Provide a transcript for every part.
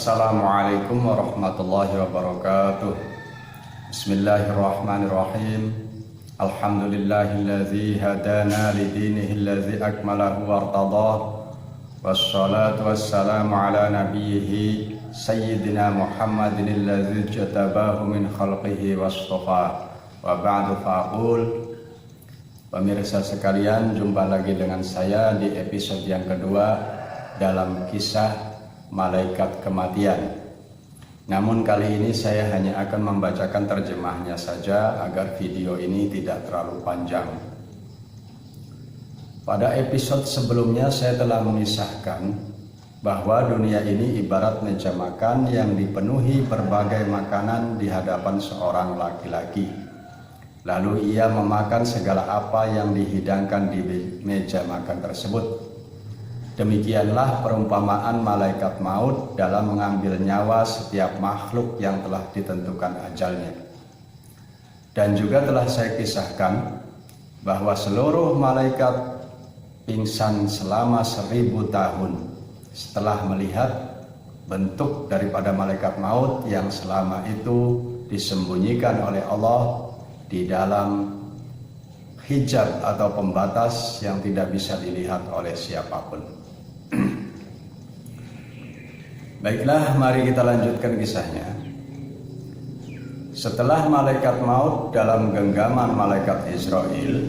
Assalamualaikum warahmatullahi wabarakatuh. Bismillahirrahmanirrahim. Alhamdulillahilladzi hadana lidinihi alladzi akmalahu wartadah. Wassalatu wassalamu ala nabiyhi sayyidina Muhammadin alladzi jatabahu min khalqihi wastafa. Wa ba'du faqul. Pemirsa sekalian, jumpa lagi dengan saya di episode yang kedua dalam kisah Malaikat Kematian. Namun kali ini saya hanya akan membacakan terjemahnya saja agar video ini tidak terlalu panjang. Pada episode sebelumnya saya telah mengisahkan bahwa dunia ini ibarat meja makan yang dipenuhi berbagai makanan di hadapan seorang laki-laki. Lalu ia memakan segala apa yang dihidangkan di meja makan tersebut. Demikianlah perumpamaan malaikat maut dalam mengambil nyawa setiap makhluk yang telah ditentukan ajalnya. Dan juga telah saya kisahkan bahwa seluruh malaikat pingsan selama 1000 tahun setelah melihat bentuk daripada malaikat maut yang selama itu disembunyikan oleh Allah di dalam hijab atau pembatas yang tidak bisa dilihat oleh siapapun. Baiklah, mari kita lanjutkan kisahnya. Setelah malaikat maut dalam genggaman malaikat Israel,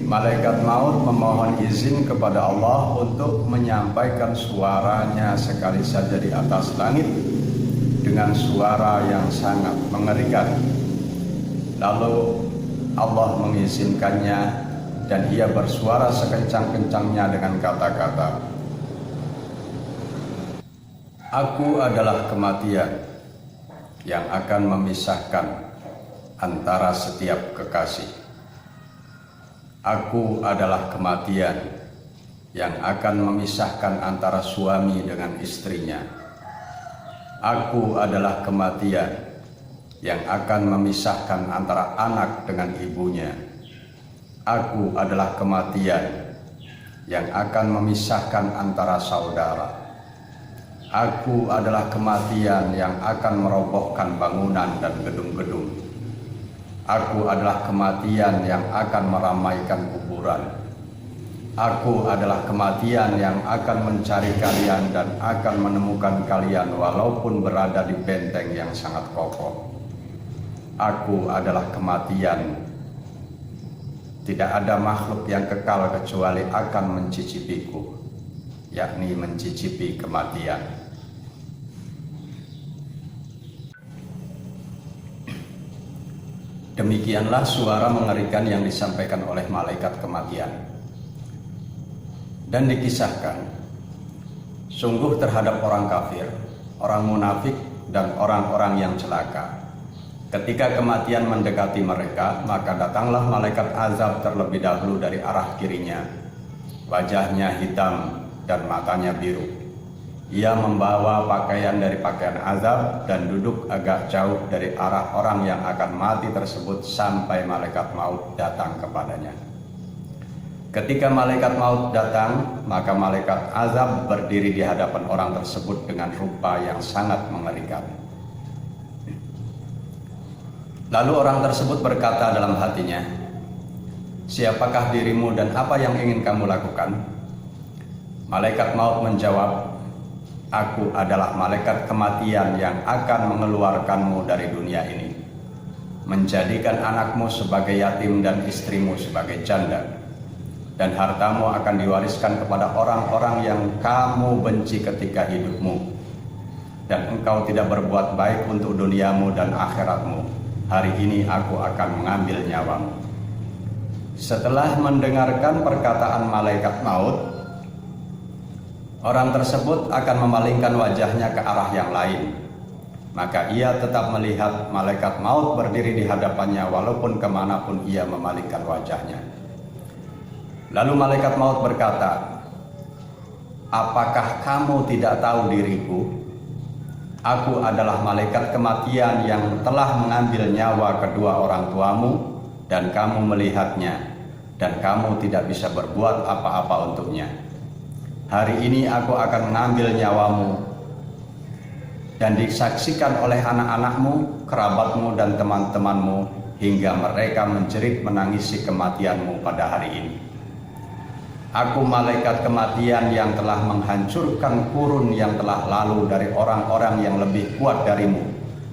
malaikat maut memohon izin kepada Allah untuk menyampaikan suaranya sekali saja di atas langit dengan suara yang sangat mengerikan. Lalu Allah mengizinkannya dan ia bersuara sekencang-kencangnya dengan kata-kata, "Aku adalah kematian yang akan memisahkan antara setiap kekasih. Aku adalah kematian yang akan memisahkan antara suami dengan istrinya. Aku adalah kematian yang akan memisahkan antara anak dengan ibunya. Aku adalah kematian yang akan memisahkan antara saudara. Aku adalah kematian yang akan merobohkan bangunan dan gedung-gedung. Aku adalah kematian yang akan meramaikan kuburan. Aku adalah kematian yang akan mencari kalian dan akan menemukan kalian walaupun berada di benteng yang sangat kokoh. Aku adalah kematian. Tidak ada makhluk yang kekal kecuali akan mencicipiku, yakni mencicipi kematian." Demikianlah suara mengerikan yang disampaikan oleh malaikat kematian. Dan dikisahkan, sungguh terhadap orang kafir, orang munafik, dan orang-orang yang celaka, ketika kematian mendekati mereka, maka datanglah malaikat azab terlebih dahulu dari arah kirinya. Wajahnya hitam dan matanya biru. Ia membawa pakaian dari pakaian azab dan duduk agak jauh dari arah orang yang akan mati tersebut sampai malaikat maut datang kepadanya. Ketika malaikat maut datang, maka malaikat azab berdiri di hadapan orang tersebut dengan rupa yang sangat mengerikan. Lalu orang tersebut berkata dalam hatinya, "Siapakah dirimu dan apa yang ingin kamu lakukan?" Malaikat maut menjawab, "Aku adalah malaikat kematian yang akan mengeluarkanmu dari dunia ini, menjadikan anakmu sebagai yatim dan istrimu sebagai janda, dan hartamu akan diwariskan kepada orang-orang yang kamu benci ketika hidupmu, dan engkau tidak berbuat baik untuk duniamu dan akhiratmu. Hari ini aku akan mengambil nyawamu." Setelah mendengarkan perkataan malaikat maut, orang tersebut akan memalingkan wajahnya ke arah yang lain. Maka ia tetap melihat malaikat maut berdiri di hadapannya walaupun kemanapun ia memalingkan wajahnya. Lalu malaikat maut berkata, "Apakah kamu tidak tahu diriku? Aku adalah malaikat kematian yang telah mengambil nyawa kedua orang tuamu dan kamu melihatnya dan kamu tidak bisa berbuat apa-apa untuknya. Hari ini aku akan mengambil nyawamu dan disaksikan oleh anak-anakmu, kerabatmu, dan teman-temanmu hingga mereka menjerit menangisi kematianmu pada hari ini. Aku malaikat kematian yang telah menghancurkan kurun yang telah lalu dari orang-orang yang lebih kuat darimu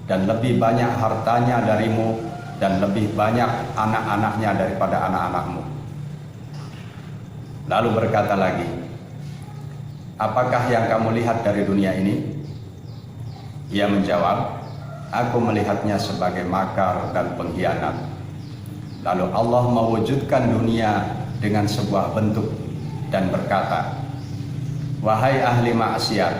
dan lebih banyak hartanya darimu dan lebih banyak anak-anaknya daripada anak-anakmu. Lalu berkata lagi, apakah yang kamu lihat dari dunia ini? Ia menjawab, aku melihatnya sebagai makar dan pengkhianat. Lalu Allah mewujudkan dunia dengan sebuah bentuk dan berkata, wahai ahli maksiat,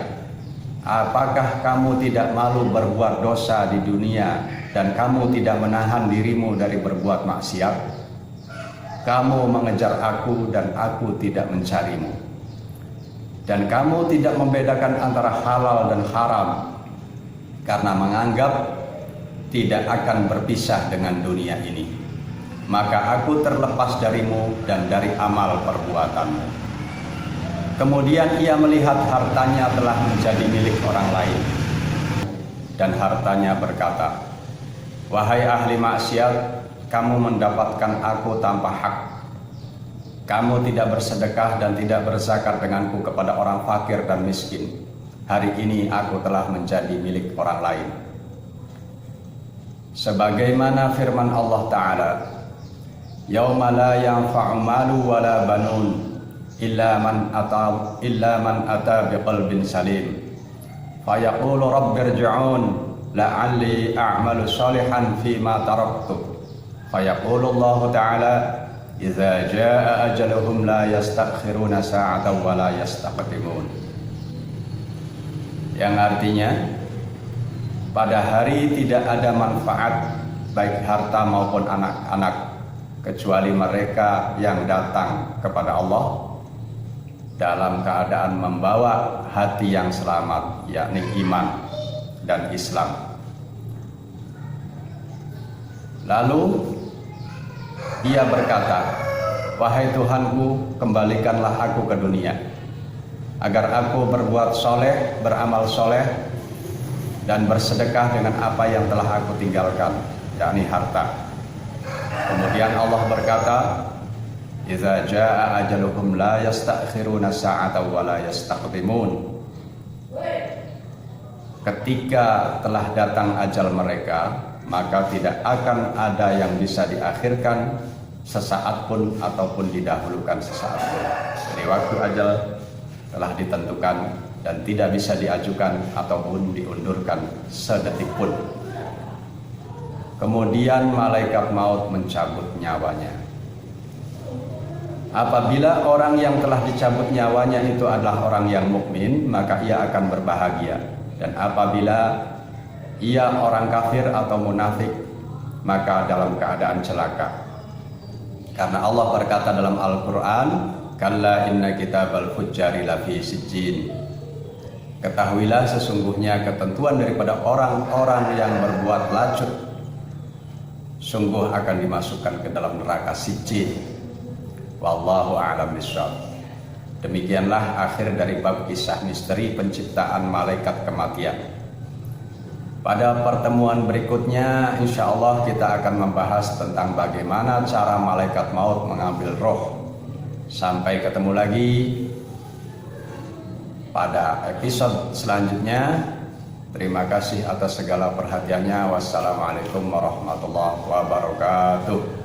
apakah kamu tidak malu berbuat dosa di dunia dan kamu tidak menahan dirimu dari berbuat maksiat? Kamu mengejar aku dan aku tidak mencarimu. Dan kamu tidak membedakan antara halal dan haram karena menganggap tidak akan berpisah dengan dunia ini. Maka aku terlepas darimu dan dari amal perbuatanmu. Kemudian ia melihat hartanya telah menjadi milik orang lain. Dan hartanya berkata, wahai ahli maksiat, kamu mendapatkan aku tanpa hak. Kamu tidak bersedekah dan tidak berzakat denganku kepada orang fakir dan miskin. Hari ini aku telah menjadi milik orang lain. Sebagaimana firman Allah Ta'ala, yauma la yanfa'u malu wala banun illa man ata biqalbin salim fayaqulu rabbirji'un la'alli a'malu salihan fima taraktu fayaqulu Allah Ta'ala idza jaa ajaluhum la yastakhiruna sa'atan wa la yastaqdimun. Yang artinya, pada hari tidak ada manfaat baik harta maupun anak-anak kecuali mereka yang datang kepada Allah dalam keadaan membawa hati yang selamat, yakni iman dan Islam. Lalu ia berkata, wahai Tuhanku, kembalikanlah aku ke dunia agar aku berbuat soleh, beramal soleh, dan bersedekah dengan apa yang telah aku tinggalkan, yakni harta. Kemudian Allah berkata, idza jaa ajaluhum la yastakhiruna sa'atan wa la yastaqdimun. Ketika telah datang ajal mereka, maka tidak akan ada yang bisa diakhirkan sesaat pun ataupun didahulukan sesaat pun. Jadi waktu ajal telah ditentukan dan tidak bisa diajukan ataupun diundurkan sedetik pun. Kemudian malaikat maut mencabut nyawanya. Apabila orang yang telah dicabut nyawanya itu adalah orang yang mukmin, maka ia akan berbahagia. Dan apabila ia orang kafir atau munafik, maka dalam keadaan celaka. Karena Allah berkata dalam Al-Quran, kalla inna kitabal fujjari lafi sijjin. Ketahuilah sesungguhnya ketentuan daripada orang-orang yang berbuat lacut sungguh akan dimasukkan ke dalam neraka sijjin. Wallahu a'lam bishawab. Demikianlah akhir dari bab kisah misteri penciptaan malaikat kematian. Pada pertemuan berikutnya insya Allah kita akan membahas tentang bagaimana cara malaikat maut mengambil roh. Sampai ketemu lagi pada episode selanjutnya. Terima kasih atas segala perhatiannya. Wassalamualaikum warahmatullahi wabarakatuh.